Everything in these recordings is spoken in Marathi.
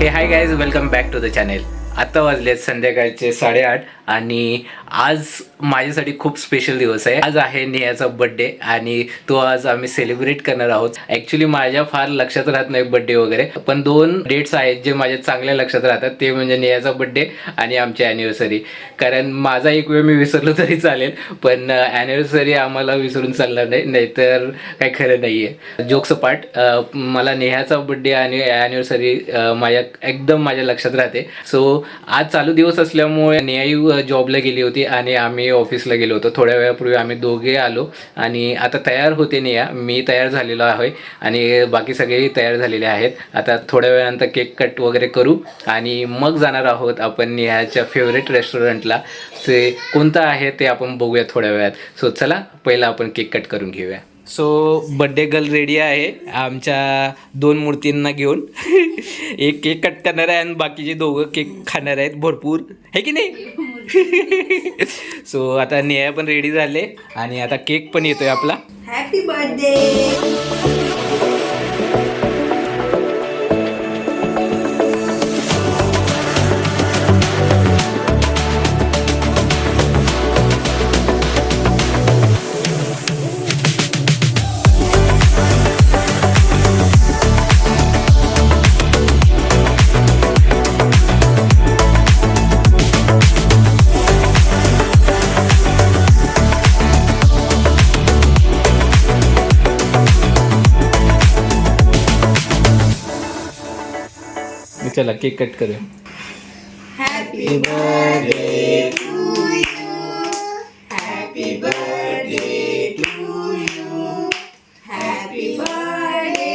हे hi guys, welcome back to the channel. आता वाजलेत संध्याकाळचे 8:30 आणि आज माझ्यासाठी खूप स्पेशल दिवस आहे. आज आहे नेहाचा बर्थडे आणि तो आज आम्ही सेलिब्रेट करणार आहोत. ॲक्च्युली माझ्या फार लक्षात राहत नाही बर्थडे वगैरे, पण 2 डेट्स आहेत जे माझ्या चांगल्या लक्षात राहतात. ते म्हणजे नेहाचा बर्थडे आणि आमची ॲनिव्हर्सरी. कारण माझा एक वेळ मी विसरलो तरी चालेल, पण ॲनिव्हर्सरी आम्हाला विसरून चालणार नाही, नाहीतर काही खरं नाही आहे. जोक्स अपार्ट, मला नेहाचा बर्थडे आणि ॲनिव्हर्सरी एकदम माझ्या लक्षात राहते. सो आज चालू दिवस असल्यामुळे नेहाही जॉबला गेली होती आणि आम्ही ऑफिसला गेलो होतो. थोड्या वेळापूर्वी आम्ही दोघे आलो आणि आता तयार होते नेहा. मी तयार झालेलो आहे आणि बाकी सगळेही तयार झालेले आहेत. आता थोड्या वेळानंतर केक कट वगैरे करू आणि मग जाणार आहोत आपण नेहाच्या फेवरेट रेस्टॉरंटला. ते कोणतं आहे ते आपण बघूया थोड्या वेळात. सो चला पहिला आपण केक कट करून घेऊया. सो बड्डे गर्ल रेडी आहे आमच्या 2 मूर्तींना घेऊन. एक केक कट करणार आहे आणि बाकीचे दोघं केक खाणार आहेत भरपूर, है की नाही? सो आता नेहा पण रेडी झाले आणि आता केक पण येतोय आपला. Happy birthday. चला केक कट करूया. Happy birthday to you. Happy birthday to you. Happy birthday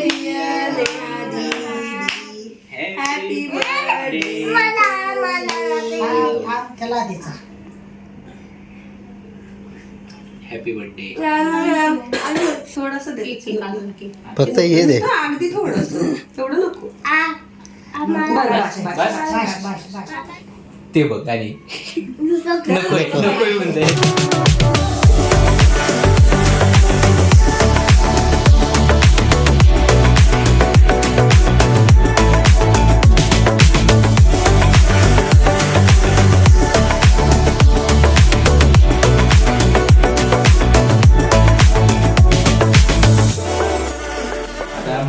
dear Neha दीदी. Happy birthday. चला देचा. Happy birthday. थोडस दे. फक्त हे दे. अगदी थोडस, तेवढं नको. ते बघ आणि नकोय नकोय म्हणते.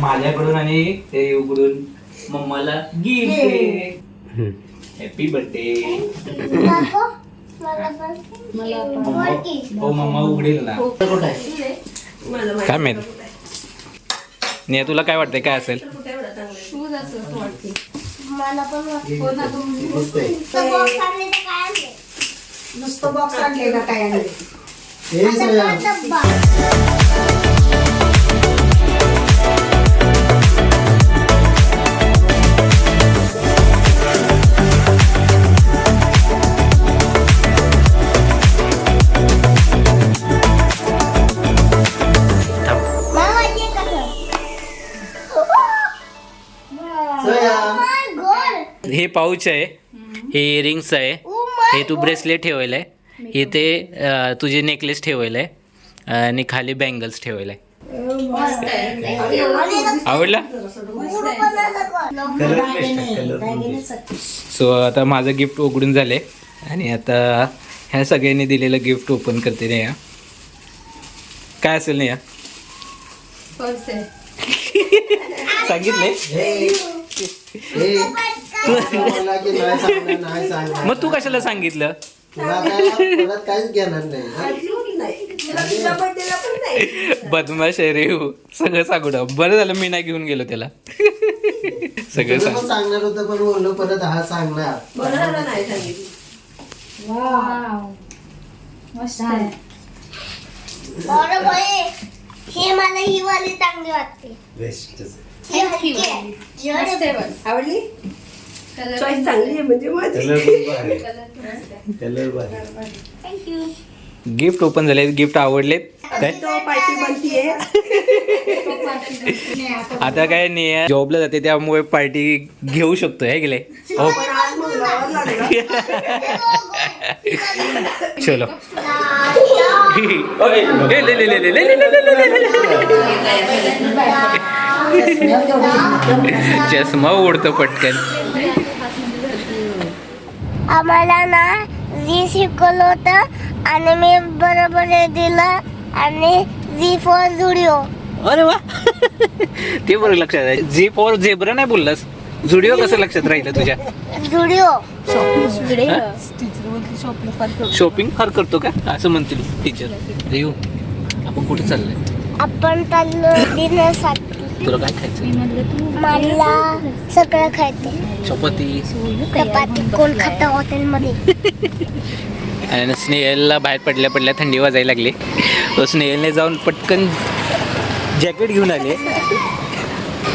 माझ्याकडून आणि ते उघडून मम्माला गिफ्ट. Happy birthday. हो मम्मा उघडेल ना. काय माहित नेहा, तुला काय वाटतंय काय असेल? नुसतं बॉक्स आणले ना काय आणले. हे पाऊच आहे, हे इयरिंग्स आहे, हे तू ब्रेसलेट ठेवायला आहे, इथे तुझे नेकलेस ठेवायला आहे आणि खाली बँगल्स ठेवायला आहे. आवडला? सो आता माझं गिफ्ट उघडून झाले आणि आता ह्या सगळ्यांनी दिलेलं गिफ्ट ओपन करते नाही. काय असेल नाही सांगितले. मग तू कशाला सांगितलं? काहीच घेणार बदमाश आहे रे, सगळं सांगू ना. बरं झालं मी नाही घेऊन गेलो त्याला. सगळं सांगणार होतं पण बोललो परत हा सांगणार. हे मला ही वाली चांगली वाटते. आवडली? चॉईस चांगली आहे म्हणजे माझी. थँक्यू. गिफ्ट ओपन झाले, गिफ्ट आवडले काय? पार्टी बनतीये. आता काय नाही, जॉबला जाते त्यामुळे पार्टी घेऊ शकतो हे गेले. हो चलो ले ले ले ले ले ले ले ले चष्मा उडतो पटकन. आम्हाला ना जी शिकवलं होतं आणि मी बरोबर दिलं आणि जी फॉर जुडिओ. अरे वा ते बरं लक्षात आहे. जी फॉर झेब्रा नाही बोललास. जुडिओ कसं लक्षात राहिलं तुझ्या? जुडिओ शॉपिंग फार करतो का असं म्हणतील टीचर. येऊ आपण कुठे चाललोय? आपण चाललो डिनरसाठी. तुला काय खायचं? मला सगळं खायचं. चपाती. चपाती कोण खातं हॉटेलमध्ये? आणि स्नेहलला बाहेर पडल्या पडल्या थंडी वाजायला लागली. स्नेहलने जाऊन पटकन जॅकेट घेऊन आले.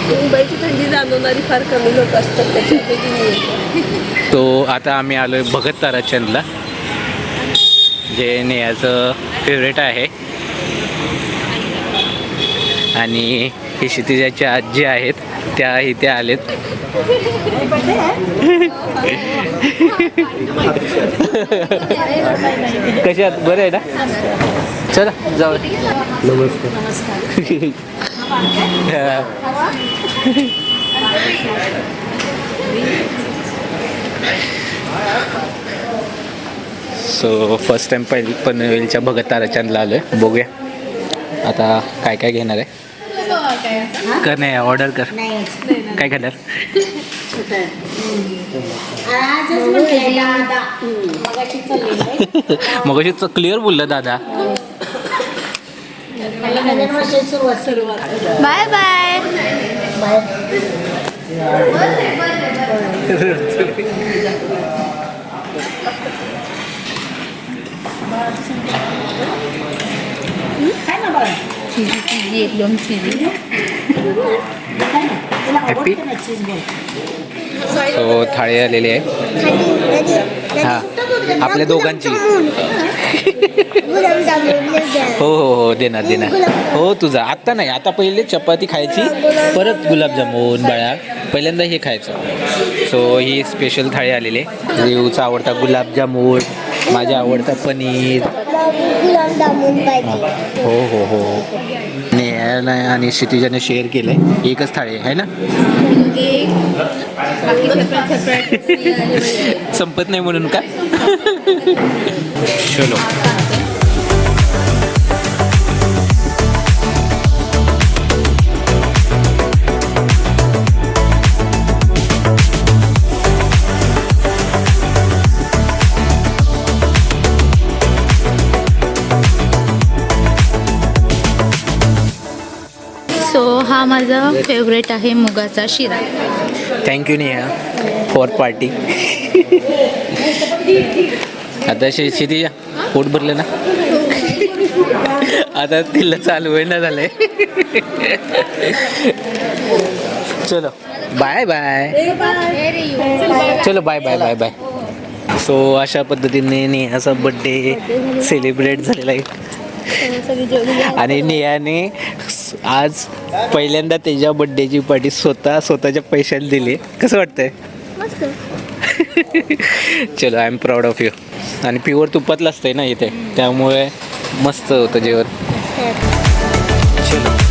मुंबईची थंडी जाणवणारी फार कमी लोक असतात त्याच्यापैकी मी एक. तो आता आम्ही आलोय भगत ताराचंदला, जे नेहाचं फेवरेट आहे. आणि ही क्षितिजाच्या आजी आहेत, त्या इथे आलेत. कशात बरं आहे ना? चला जाऊ. सो फर्स्ट टाइम पनवेलच्या भगत ताराचंदला आलोय. बघूया आता काय काय घेणार आहे. कर नाही ऑर्डर कर. काय खाणार? मग क्लिअर बोललं दादा. Bye bye. हॅपी. सो थाळी आलेली आहे. हां आपल्या दोघांची. हो हो हो देणार देणार. हो तुझा आत्ता नाही, आता पहिले चपाती खायची, परत गुलाबजामुन. बाळा पहिल्यांदा हे खायचं. सो ही स्पेशल थाळी आलेली आहे. रिवचा आवडता गुलाबजामुन, माझा आवडता पनीर. हो हो हो. नेहाला आणि क्षितिजाने शेअर केलंय. एकच थाळी आहे ना? संपत नाही म्हणून का? चलो. सो हा माझा फेवरेट आहे मुगाचा शिरा. Thank you Neha for party. आता क्षितिजा पोट भरलं ना? आता तिला चालू ना झालंय. चलो बाय बाय. चलो bye bye bye bye. So अशा पद्धतीने नेहाचा बड्डे सेलिब्रेट झालेला आहे. आणि नेहाने आज पहिल्यांदा त्याच्या बड्डेची पार्टी स्वतःच्या पैशाने दिली. कसं वाटतंय? चलो I am proud of you. आणि प्युअर तुपातलं असतंय ना इथे, त्यामुळे मस्त होतं जेवण. चलो.